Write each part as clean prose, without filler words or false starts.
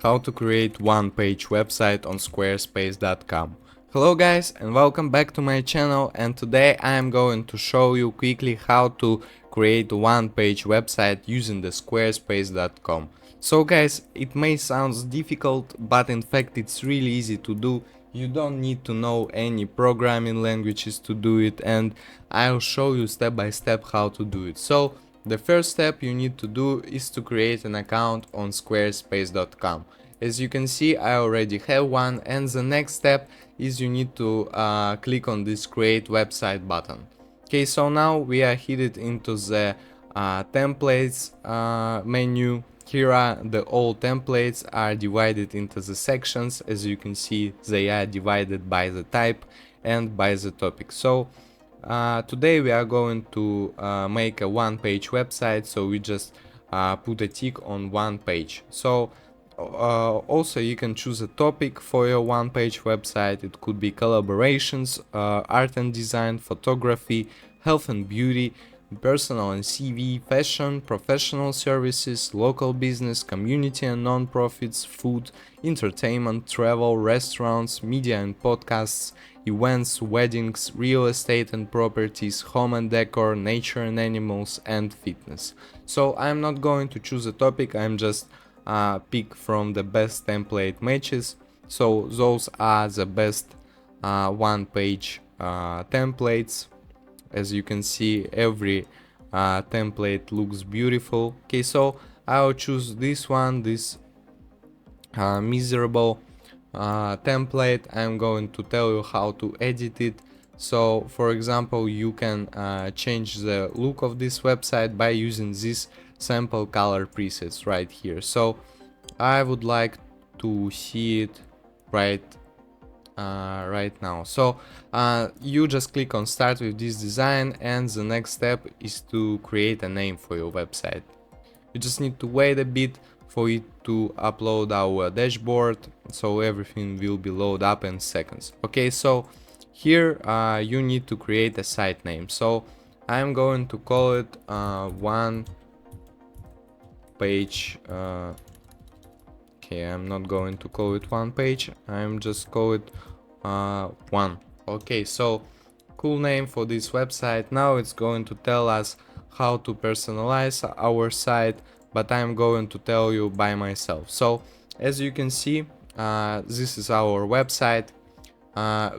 How to create one-page website on squarespace.com. Hello guys and welcome back to my channel, and today I am going to show you quickly how to create a one-page website using the squarespace.com. So guys, it may sound difficult, but in fact it's really easy to do. You don't need to know any programming languages to do it, and I'll show you step by step how to do it. So the first step you need to do is to create an account on squarespace.com. As you can see, I already have one, and the next step is you need to click on this create website button. Okay, so now we are headed into the templates menu. Here are the all templates are divided into the sections. As you can see, they are divided by the type and by the topic. So today we are going to make a one-page website, so we just put a tick on one page. So also you can choose a topic for your one-page website. It could be collaborations, art and design, photography, health and beauty, personal and CV, fashion, professional services, local business, community and non-profits, food, entertainment, travel, restaurants, media and podcasts, events, weddings, real estate and properties, home and decor, nature and animals, and fitness. So I'm not going to choose a topic, I'm just pick from the best template matches. So those are the best one-page templates. As you can see, every template looks beautiful. Okay, so I'll choose this one, this miserable template. I'm going to tell you how to edit it. So for example, you can change the look of this website by using these sample color presets right here. So I would like to see it right now. So you just click on start with this design, and the next step is to create a name for your website. You just need to wait a bit for it to upload our dashboard, so everything will be loaded up in seconds. Okay, so here you need to create a site name. So I'm going to call it one page. Okay, I'm not going to call it one page, I'm just call it one. Okay, so cool name for this website. Now it's going to tell us how to personalize our site, but I'm going to tell you by myself. So as you can see, this is our website.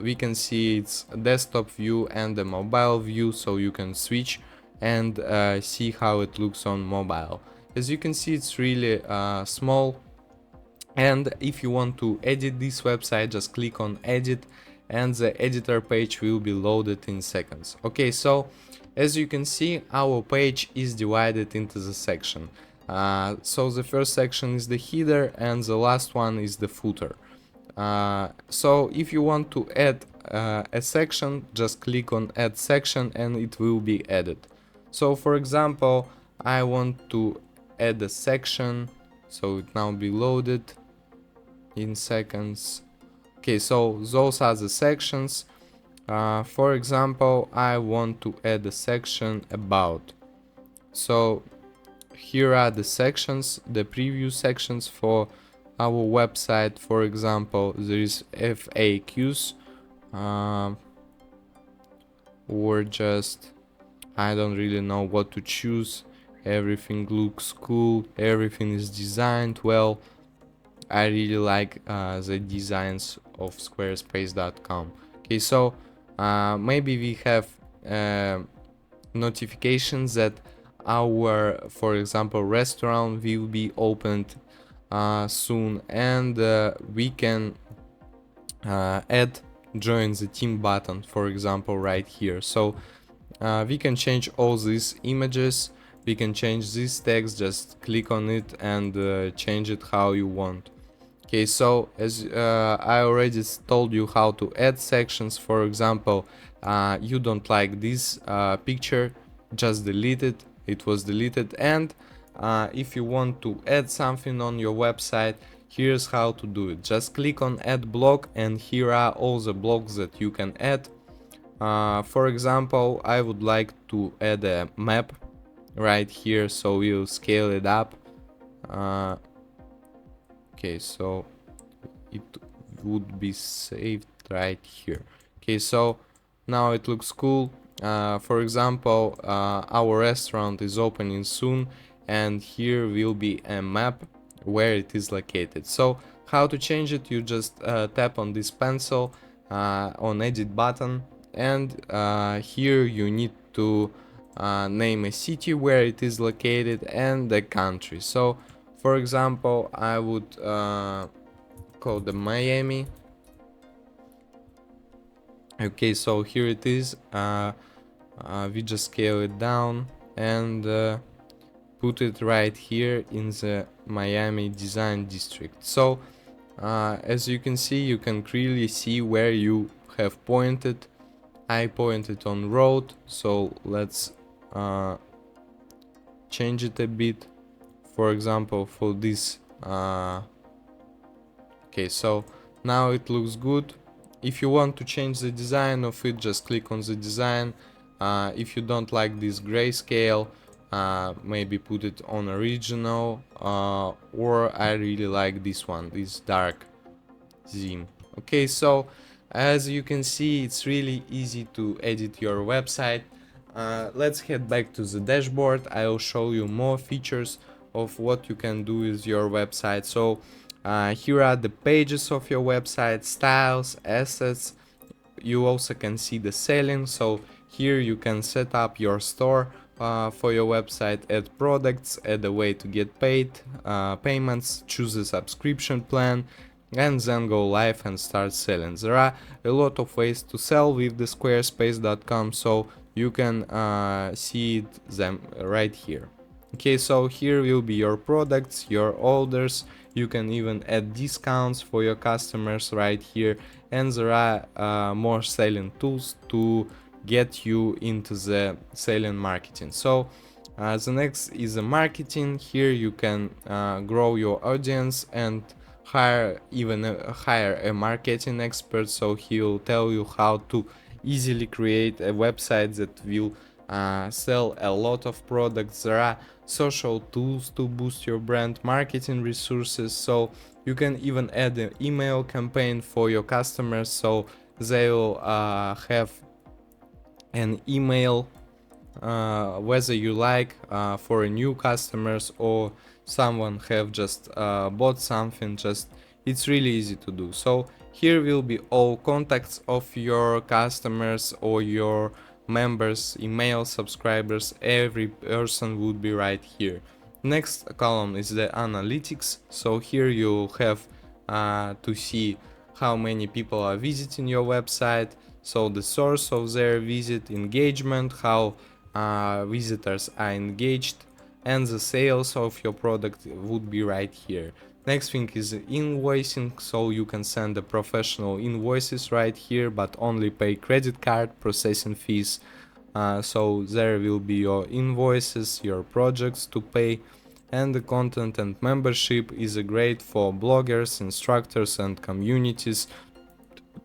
We can see its desktop view and the mobile view, so you can switch and see how it looks on mobile. As you can see, it's really small. And if you want to edit this website, just click on edit and the editor page will be loaded in seconds. Okay, so as you can see, our page is divided into the section. So the first section is the header and the last one is the footer. So if you want to add a section, just click on add section and it will be added. So for example, I want to add a section, so it now be loaded in seconds. Okay, so those are the sections. For example, I want to add a section about. So here are the sections, the preview sections for our website. For example, there is FAQs, or just, I don't really know what to choose. Everything looks cool, everything is designed well. I really like the designs of squarespace.com. Okay, so maybe we have notifications that our, for example, restaurant will be opened soon, and we can add join the team button, for example, right here. So we can change all these images, we can change this text, just click on it and change it how you want. Okay, so as I already told you how to add sections. For example, you don't like this picture, just delete it, it was deleted. And if you want to add something on your website, here's how to do it. Just click on add block and here are all the blocks that you can add. For example, I would like to add a map right here, so we'll scale it up. Okay, so it would be saved right here. Okay, so now it looks cool. For example, our restaurant is opening soon, and here will be a map where it is located. So how to change it? You just tap on this pencil on edit button, and here you need to name a city where it is located and the country. So for example, I would call the Miami. Okay, so here it is. We just scale it down and put it right here in the Miami design district. So as you can see, you can clearly see where you have pointed. I pointed on road, so let's change it a bit. For example, for this okay, so now it looks good. If you want to change the design of it, just click on the design. If you don't like this grayscale, maybe put it on original, or I really like this one, this dark theme. Okay, so as you can see, it's really easy to edit your website. Let's head back to the dashboard. I'll show you more features of what you can do with your website. So here are the pages of your website, styles, assets. You also can see the selling. So here you can set up your store for your website, add products, add a way to get paid, payments, choose a subscription plan, and then go live and start selling. There are a lot of ways to sell with the squarespace.com, so you can see them right here. Okay, so here will be your products, your orders. You can even add discounts for your customers right here, and there are more selling tools to get you into the selling marketing. So the next is the marketing. Here you can grow your audience and hire a marketing expert, so he will tell you how to easily create a website that will sell a lot of products. There are social tools to boost your brand, marketing resources, so you can even add an email campaign for your customers, so they will have an email whether you like for a new customers or someone have just bought something. Just it's really easy to do. So here will be all contacts of your customers or your members, email subscribers. Every person would be right here. Next column is the analytics, so here you have to see how many people are visiting your website, so the source of their visit, engagement, how visitors are engaged, and the sales of your product would be right here. Next thing is invoicing, so you can send the professional invoices right here, but only pay credit card processing fees. So there will be your invoices, your projects to pay, and the content and membership is great for bloggers, instructors, and communities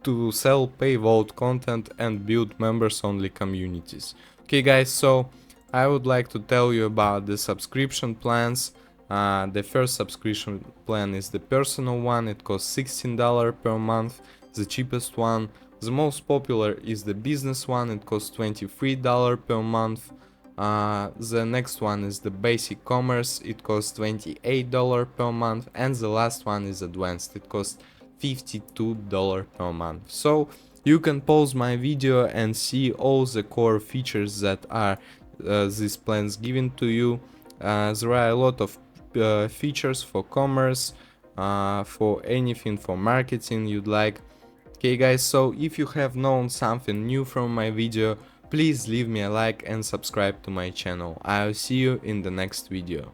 to sell paywall content and build members only communities. Okay guys, so I would like to tell you about the subscription plans. The first subscription plan is the personal one. It costs $16 per month, the cheapest one. The most popular is the business one. It costs $23 per month. The next one is the basic commerce. It costs $28 per month, and the last one is advanced. It costs $52 per month. So you can pause my video and see all the core features that are these plans given to you. There are a lot of features for commerce, for anything for marketing you'd like. Okay guys, so if you have known something new from my video, please leave me a like and subscribe to my channel. I'll see you in the next video.